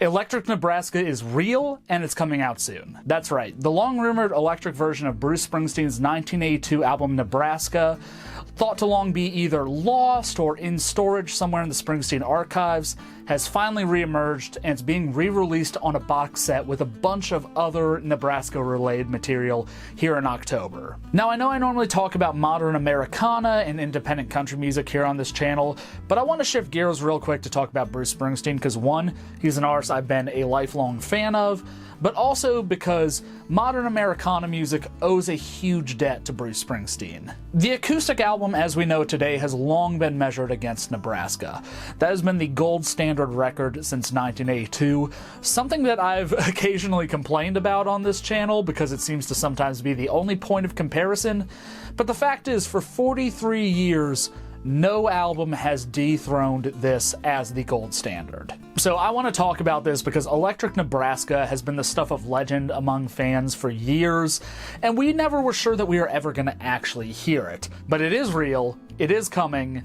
Electric Nebraska is real, and it's coming out soon. That's right, the long-rumored electric version of Bruce Springsteen's 1982 album Nebraska, thought to long be either lost or in storage somewhere in the Springsteen archives, has finally re-emerged, and it's being re-released on a box set with a bunch of other Nebraska-related material here in October. Now, I know I normally talk about modern Americana and independent country music here on this channel, but I want to shift gears real quick to talk about Bruce Springsteen because, one, he's an artist I've been a lifelong fan of, but also because modern Americana music owes a huge debt to Bruce Springsteen. The Acoustic album as we know today has long been measured against Nebraska. That has been the gold standard record since 1982, something that I've occasionally complained about on this channel because it seems to sometimes be the only point of comparison, but the fact is, for 43 years, no album has dethroned this as the gold standard. So I want to talk about this because Electric Nebraska has been the stuff of legend among fans for years, and we never were sure that we were ever going to actually hear it. But it is real, it is coming,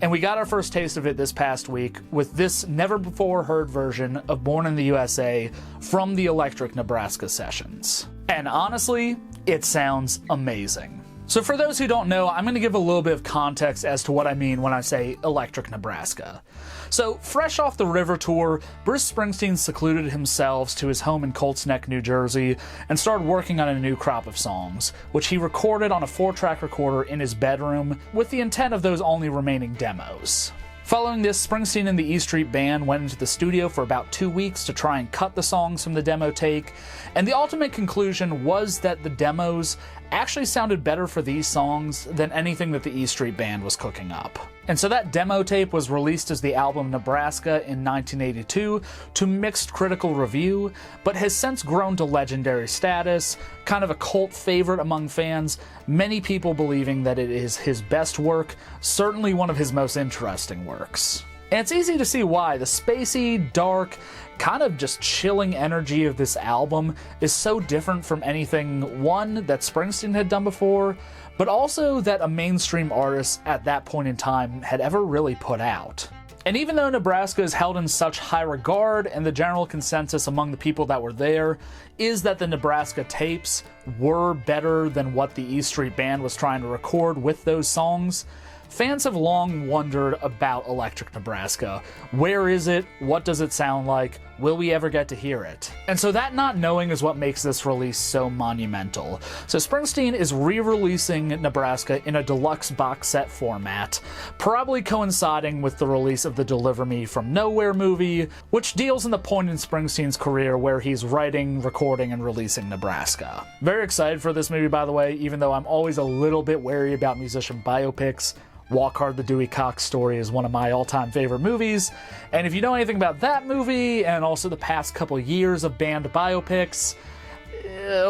and we got our first taste of it this past week with this never-before-heard version of Born in the USA from the Electric Nebraska sessions. And honestly, it sounds amazing. So for those who don't know, I'm going to give a little bit of context as to what I mean when I say Electric Nebraska. So, fresh off the River Tour, Bruce Springsteen secluded himself to his home in Colts Neck, New Jersey, and started working on a new crop of songs, which he recorded on a 4-track recorder in his bedroom, with the intent of those only remaining demos. Following this, Springsteen and the E Street Band went into the studio for about 2 weeks to try and cut the songs from the demo take, and the ultimate conclusion was that the demos actually sounded better for these songs than anything that the E Street Band was cooking up. And so that demo tape was released as the album Nebraska in 1982 to mixed critical review, but has since grown to legendary status, kind of a cult favorite among fans, many people believing that it is his best work, certainly one of his most interesting works. And it's easy to see why. The spacey, dark, kind of just chilling energy of this album is so different from anything, one, that Springsteen had done before, but also that a mainstream artist at that point in time had ever really put out. And even though Nebraska is held in such high regard, and the general consensus among the people that were there is that the Nebraska tapes were better than what the E Street Band was trying to record with those songs, fans have long wondered about Electric Nebraska. Where is it? What does it sound like? Will we ever get to hear it? And so that not knowing is what makes this release so monumental. So Springsteen is re-releasing Nebraska in a deluxe box set format, probably coinciding with the release of the Deliver Me From Nowhere movie, which deals in the point in Springsteen's career where he's writing, recording, and releasing Nebraska. Very excited for this movie, by the way, even though I'm always a little bit wary about musician biopics. Walk Hard, the Dewey Cox Story is one of my all-time favorite movies, and if you know anything about that movie, and also the past couple years of band biopics,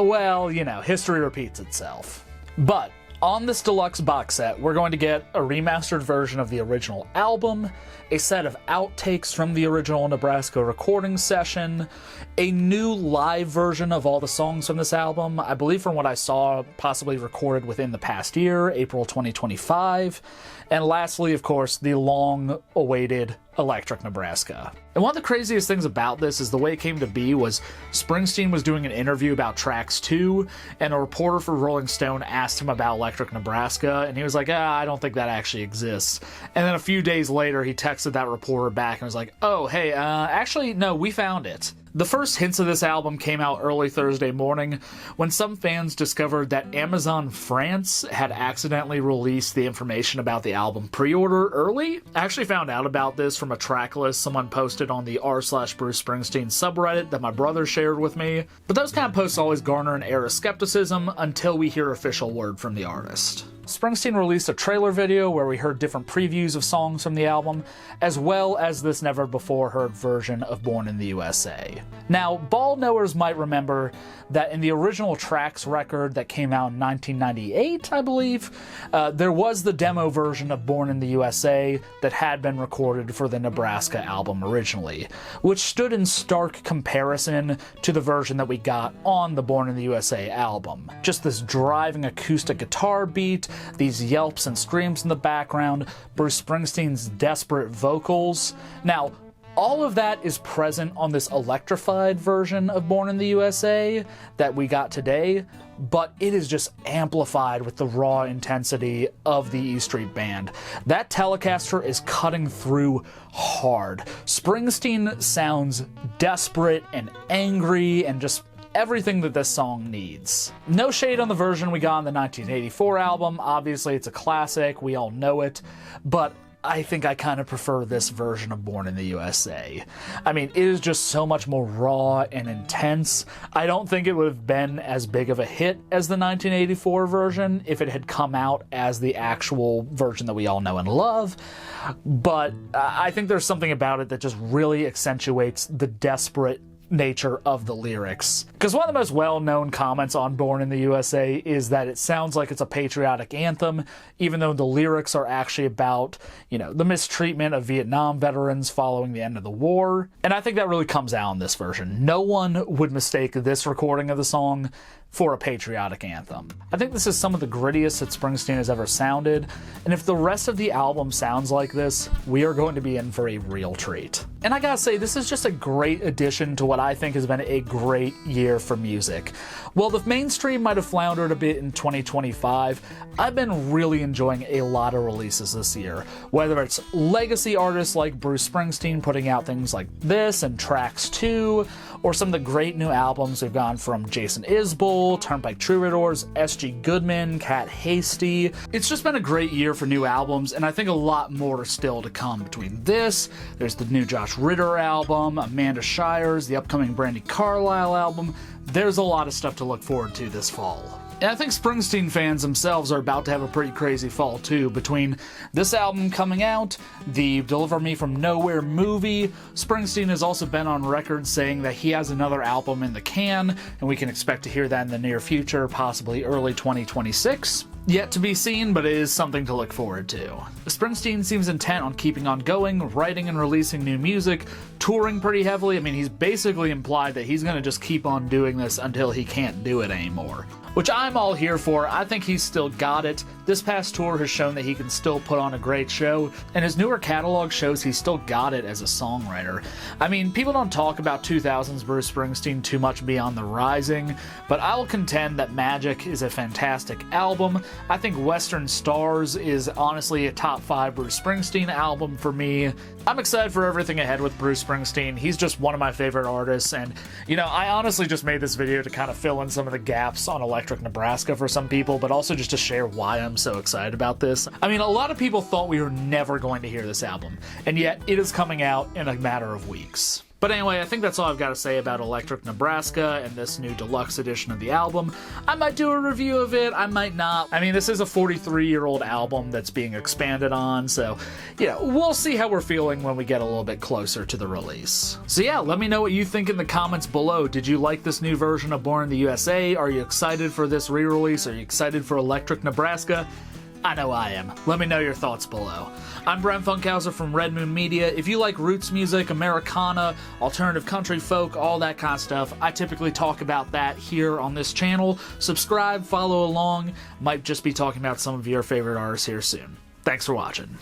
well, you know, history repeats itself. But on this deluxe box set, we're going to get a remastered version of the original album, a set of outtakes from the original Nebraska recording session, a new live version of all the songs from this album, I believe from what I saw, possibly recorded within the past year, April 2025, and lastly, of course, the long-awaited Electric Nebraska. And one of the craziest things about this is the way it came to be was Springsteen was doing an interview about tracks 2, and a reporter for Rolling Stone asked him about Electric Nebraska, and he was like, I don't think that actually exists. And then a few days later, he texted that reporter back and was like, oh, hey, actually, no, we found it. The first hints of this album came out early Thursday morning when some fans discovered that Amazon France had accidentally released the information about the album pre-order early. I actually found out about this from a track list someone posted on the r/Bruce Springsteen subreddit that my brother shared with me, but those kind of posts always garner an air of skepticism until we hear official word from the artist. Springsteen released a trailer video where we heard different previews of songs from the album, as well as this never-before-heard version of Born in the USA. Now, ball knowers might remember that in the original tracks record that came out in 1998, I believe, there was the demo version of Born in the USA that had been recorded for the Nebraska album originally, which stood in stark comparison to the version that we got on the Born in the USA album. Just this driving acoustic guitar beat, these yelps and screams in the background, Bruce Springsteen's desperate vocals. Now, All of that is present on this electrified version of Born in the USA that we got today, but it is just amplified with the raw intensity of the E Street Band. That Telecaster is cutting through hard. Springsteen sounds desperate and angry and just everything that this song needs. No shade on the version we got on the 1984 album. Obviously, it's a classic. We all know it. But I think I kind of prefer this version of Born in the USA. I mean, it is just so much more raw and intense. I don't think it would have been as big of a hit as the 1984 version if it had come out as the actual version that we all know and love. But I think there's something about it that just really accentuates the desperate nature of the lyrics. Because one of the most well-known comments on Born in the USA is that it sounds like it's a patriotic anthem, even though the lyrics are actually about, the mistreatment of Vietnam veterans following the end of the war. And I think that really comes out in this version. No one would mistake this recording of the song for a patriotic anthem. I think this is some of the grittiest that Springsteen has ever sounded, and if the rest of the album sounds like this, we are going to be in for a real treat. And I gotta say, this is just a great addition to what I think has been a great year for music. While the mainstream might have floundered a bit in 2025, I've been really enjoying a lot of releases this year, whether it's legacy artists like Bruce Springsteen putting out things like this and Tracks 2, or some of the great new albums we've gone from Jason Isbell, Turnpike Troubadours, S.G. Goodman, Cat Hasty. It's just been a great year for new albums, and I think a lot more are still to come between this. There's the new Josh Ritter album, Amanda Shires, the upcoming Brandi Carlile album. There's a lot of stuff to look forward to this fall. And I think Springsteen fans themselves are about to have a pretty crazy fall too, between this album coming out, the Deliver Me From Nowhere movie. Springsteen has also been on record saying that he has another album in the can, and we can expect to hear that in the near future, possibly early 2026. Yet to be seen, but it is something to look forward to. Springsteen seems intent on keeping on going, writing and releasing new music, touring pretty heavily. I mean, he's basically implied that he's going to just keep on doing this until he can't do it anymore, which I'm all here for. I think he's still got it. This past tour has shown that he can still put on a great show, and his newer catalog shows he's still got it as a songwriter. I mean, people don't talk about 2000s Bruce Springsteen too much beyond The Rising, but I will contend that Magic is a fantastic album. I think Western Stars is honestly a top 5 Bruce Springsteen album for me. I'm excited for everything ahead with Bruce Springsteen. He's just one of my favorite artists, and I honestly just made this video to kind of fill in some of the gaps on Electric Nebraska for some people, but also just to share why I'm so excited about this. I mean, a lot of people thought we were never going to hear this album, and yet it is coming out in a matter of weeks. But anyway, I think that's all I've got to say about Electric Nebraska and this new deluxe edition of the album. I might do a review of it, I might not. I mean, this is a 43-year-old album that's being expanded on, so, we'll see how we're feeling when we get a little bit closer to the release. So yeah, let me know what you think in the comments below. Did you like this new version of Born in the USA? Are you excited for this re-release? Are you excited for Electric Nebraska? I know I am. Let me know your thoughts below. I'm Brent Funkhauser from Red Moon Media. If you like roots music, Americana, alternative country folk, all that kind of stuff, I typically talk about that here on this channel. Subscribe, follow along. Might just be talking about some of your favorite artists here soon. Thanks for watching.